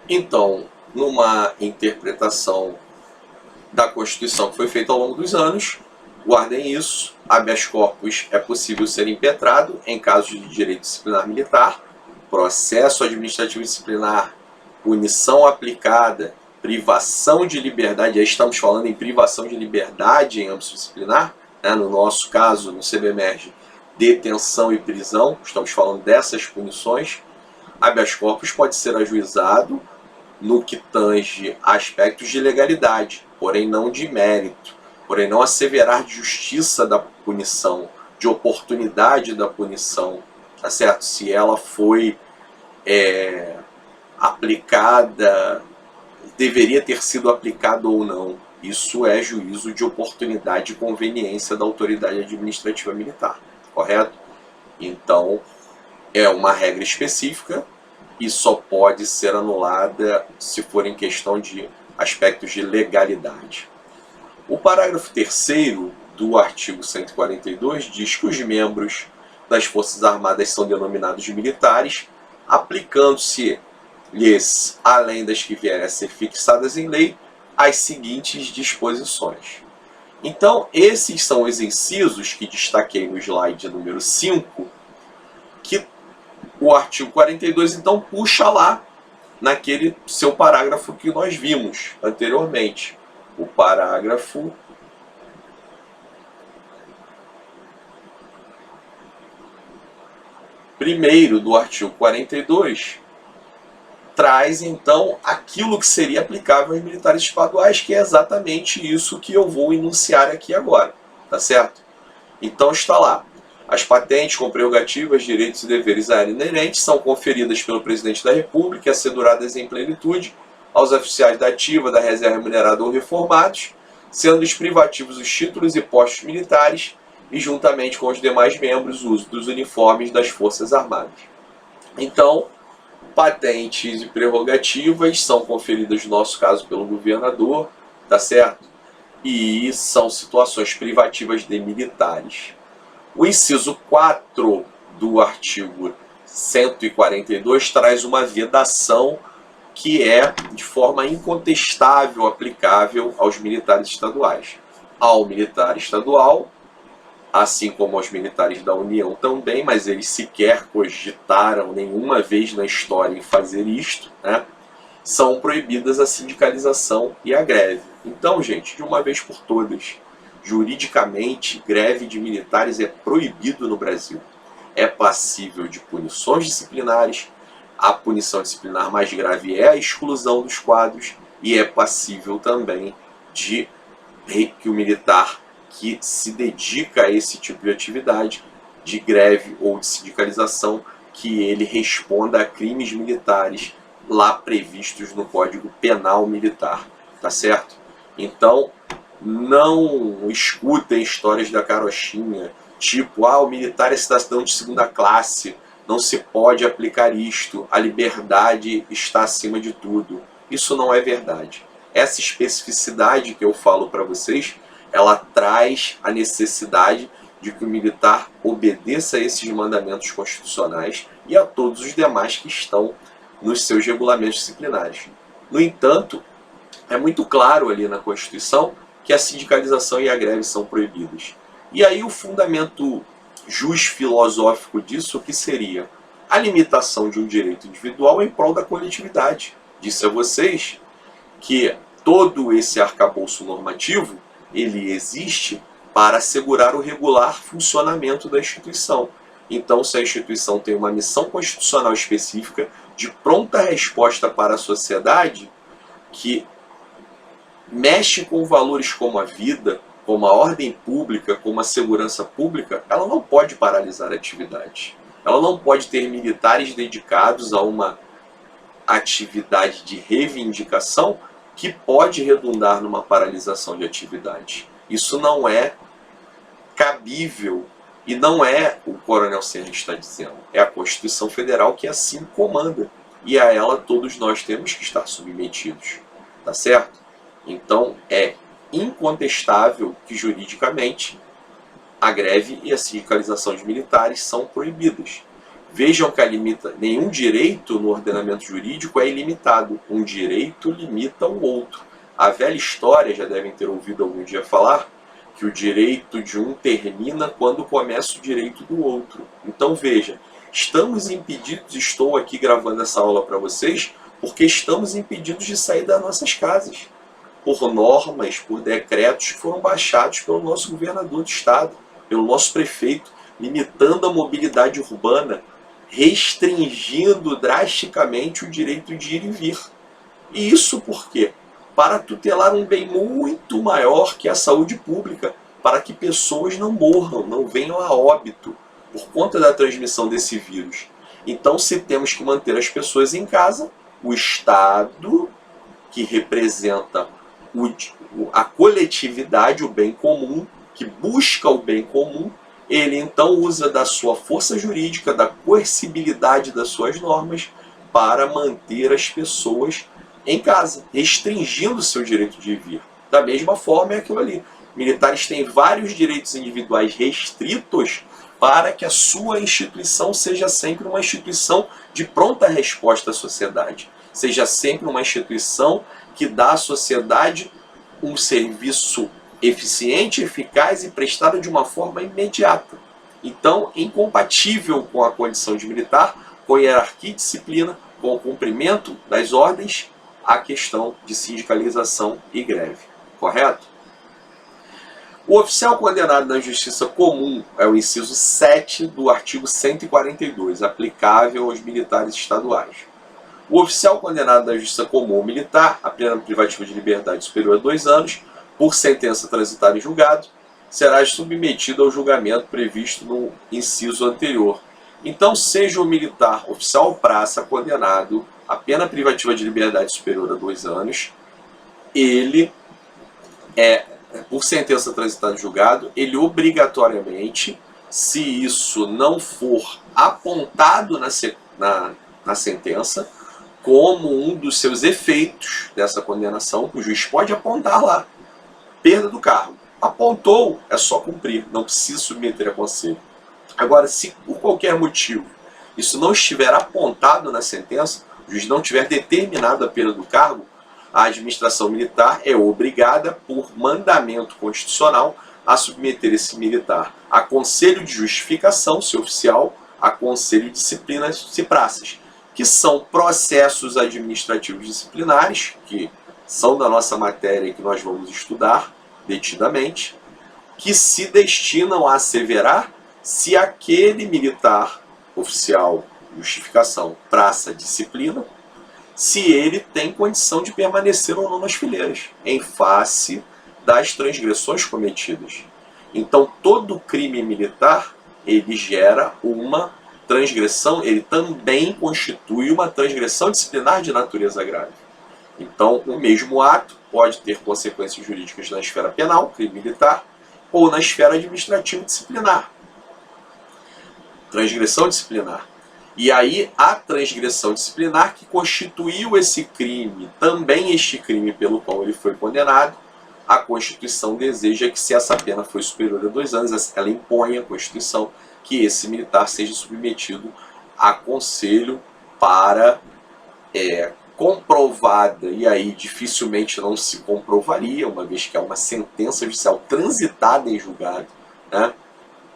Então, numa interpretação da Constituição que foi feita ao longo dos anos, guardem isso, habeas corpus é possível ser impetrado em casos de direito disciplinar militar, processo administrativo disciplinar, punição aplicada, privação de liberdade, aí estamos falando em privação de liberdade em âmbito disciplinar, né? No nosso caso, no CBMERG, detenção e prisão, estamos falando dessas punições. Habeas corpus pode ser ajuizado no que tange aspectos de legalidade, porém não de mérito, porém não asseverar de justiça da punição, de oportunidade da punição, tá certo? Se ela foi aplicada, deveria ter sido aplicada ou não. Isso é juízo de oportunidade e conveniência da autoridade administrativa militar, correto? Então, é uma regra específica e só pode ser anulada se for em questão de aspectos de legalidade. O parágrafo 3º do artigo 142 diz que os membros das Forças Armadas são denominados militares, aplicando-se-lhes, além das que vierem a ser fixadas em lei, as seguintes disposições. Então, esses são os incisos que destaquei no slide número 5, que o artigo 42, então, puxa lá naquele seu parágrafo que nós vimos anteriormente. O parágrafo 1º do artigo 42 traz, então, aquilo que seria aplicável aos militares estaduais, que é exatamente isso que eu vou enunciar aqui agora, tá certo? Então está lá. As patentes com prerrogativas, direitos e deveres à área inerentes são conferidas pelo Presidente da República e asseguradas em plenitude aos oficiais da ativa, da reserva remunerada ou reformados, sendo-lhes privativos os títulos e postos militares e, juntamente com os demais membros, o uso dos uniformes das Forças Armadas. Então, patentes e prerrogativas são conferidas, no nosso caso, pelo governador, tá certo? E são situações privativas de militares. O inciso 4 do artigo 142 traz uma vedação que é de forma incontestável aplicável aos militares estaduais. Ao militar estadual, assim como aos militares da União também, mas eles sequer cogitaram nenhuma vez na história em fazer isto, né? São proibidas a sindicalização e a greve. Então, gente, de uma vez por todas, juridicamente, greve de militares é proibido no Brasil. É passível de punições disciplinares, a punição disciplinar mais grave é a exclusão dos quadros e é passível também de que o militar que se dedica a esse tipo de atividade, de greve ou de sindicalização, que ele responda a crimes militares lá previstos no Código Penal Militar, tá certo? Então, não escutem histórias da carochinha, tipo, o militar é cidadão de segunda classe, não se pode aplicar isto, a liberdade está acima de tudo. Isso não é verdade. Essa especificidade que eu falo para vocês, ela traz a necessidade de que o militar obedeça a esses mandamentos constitucionais e a todos os demais que estão nos seus regulamentos disciplinares. No entanto, é muito claro ali na Constituição que a sindicalização e a greve são proibidas. E aí o fundamento filosófico disso, que seria a limitação de um direito individual em prol da coletividade. Disse a vocês que todo esse arcabouço normativo, ele existe para assegurar o regular funcionamento da instituição. Então, se a instituição tem uma missão constitucional específica de pronta resposta para a sociedade, que mexe com valores como a vida, como a ordem pública, como a segurança pública, ela não pode paralisar a atividade. Ela não pode ter militares dedicados a uma atividade de reivindicação que pode redundar numa paralisação de atividade. Isso não é cabível e não é o Coronel Serra está dizendo. É a Constituição Federal que assim comanda. E a ela todos nós temos que estar submetidos. Tá certo? Então é incontestável que juridicamente a greve e a sindicalização de militares são proibidas. Vejam que nenhum direito no ordenamento jurídico é ilimitado. Um direito limita o outro. A velha história, já devem ter ouvido algum dia falar, que o direito de um termina quando começa o direito do outro. Então veja, estamos impedidos, estou aqui gravando essa aula para vocês, porque estamos impedidos de sair das nossas casas, por normas, por decretos que foram baixados pelo nosso governador do estado, pelo nosso prefeito, limitando a mobilidade urbana, restringindo drasticamente o direito de ir e vir. E isso por quê? Para tutelar um bem muito maior que a saúde pública, para que pessoas não morram, não venham a óbito por conta da transmissão desse vírus. Então, se temos que manter as pessoas em casa, o Estado, que representa a coletividade, o bem comum, que busca o bem comum, ele então usa da sua força jurídica, da coercibilidade das suas normas, para manter as pessoas em casa, restringindo seu direito de vir. Da mesma forma é aquilo ali. Militares têm vários direitos individuais restritos para que a sua instituição seja sempre uma instituição de pronta resposta à sociedade. Seja sempre uma instituição que dá à sociedade um serviço eficiente, eficaz e prestado de uma forma imediata. Então, incompatível com a condição de militar, com hierarquia e disciplina, com o cumprimento das ordens, a questão de sindicalização e greve. Correto? O oficial condenado na justiça comum é o inciso 7 do artigo 142, aplicável aos militares estaduais. O oficial condenado na justiça comum ou militar, a pena privativa de liberdade superior a 2 anos, por sentença transitada em julgado, será submetido ao julgamento previsto no inciso anterior. Então, seja o militar, oficial ou praça, condenado a pena privativa de liberdade superior a 2 anos, ele por sentença transitada em julgado, ele obrigatoriamente, se isso não for apontado na sentença, como um dos seus efeitos dessa condenação, o juiz pode apontar lá, perda do cargo. Apontou, é só cumprir, não precisa submeter a conselho. Agora, se por qualquer motivo isso não estiver apontado na sentença, o juiz não tiver determinado a perda do cargo, a administração militar é obrigada, por mandamento constitucional, a submeter esse militar a conselho de justificação, se oficial, a conselho de disciplina, se praças, que são processos administrativos disciplinares, que são da nossa matéria e que nós vamos estudar detidamente, que se destinam a asseverar se aquele militar, oficial, justificação, praça, disciplina, se ele tem condição de permanecer ou não nas fileiras, em face das transgressões cometidas. Então, todo crime militar, ele gera uma transgressão, ele também constitui uma transgressão disciplinar de natureza grave. Então, o mesmo ato pode ter consequências jurídicas na esfera penal, crime militar, ou na esfera administrativa disciplinar, transgressão disciplinar. E aí, a transgressão disciplinar que constituiu esse crime, também este crime pelo qual ele foi condenado, a Constituição deseja que, se essa pena for superior a 2 anos, ela impõe à Constituição que esse militar seja submetido a conselho para comprovada, e aí dificilmente não se comprovaria, uma vez que é uma sentença judicial transitada em julgado, né?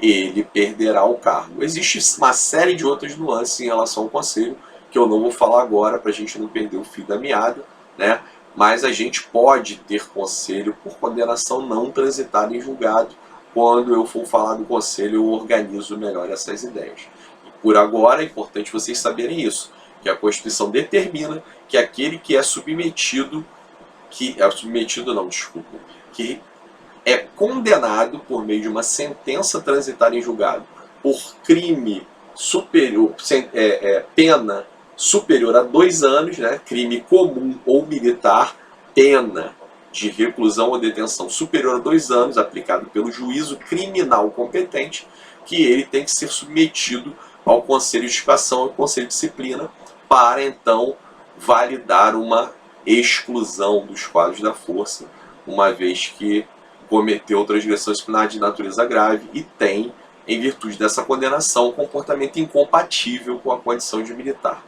Ele perderá o cargo. Existe uma série de outras nuances em relação ao conselho, que eu não vou falar agora para a gente não perder o fio da meada, né? Mas a gente pode ter conselho por condenação não transitada em julgado. Quando eu for falar do conselho, eu organizo melhor essas ideias. E por agora é importante vocês saberem isso, que a Constituição determina que aquele que é submetido, que é condenado por meio de uma sentença transitada em julgado por crime superior, pena superior a 2 anos, né, crime comum ou militar, pena de reclusão ou detenção superior a 2 anos, aplicado pelo juízo criminal competente, que ele tem que ser submetido ao Conselho de Justificação, ao Conselho de Disciplina, para então validar uma exclusão dos quadros da força, uma vez que cometeu transgressão disciplinar de natureza grave e tem em virtude dessa condenação, comportamento incompatível com a condição de militar.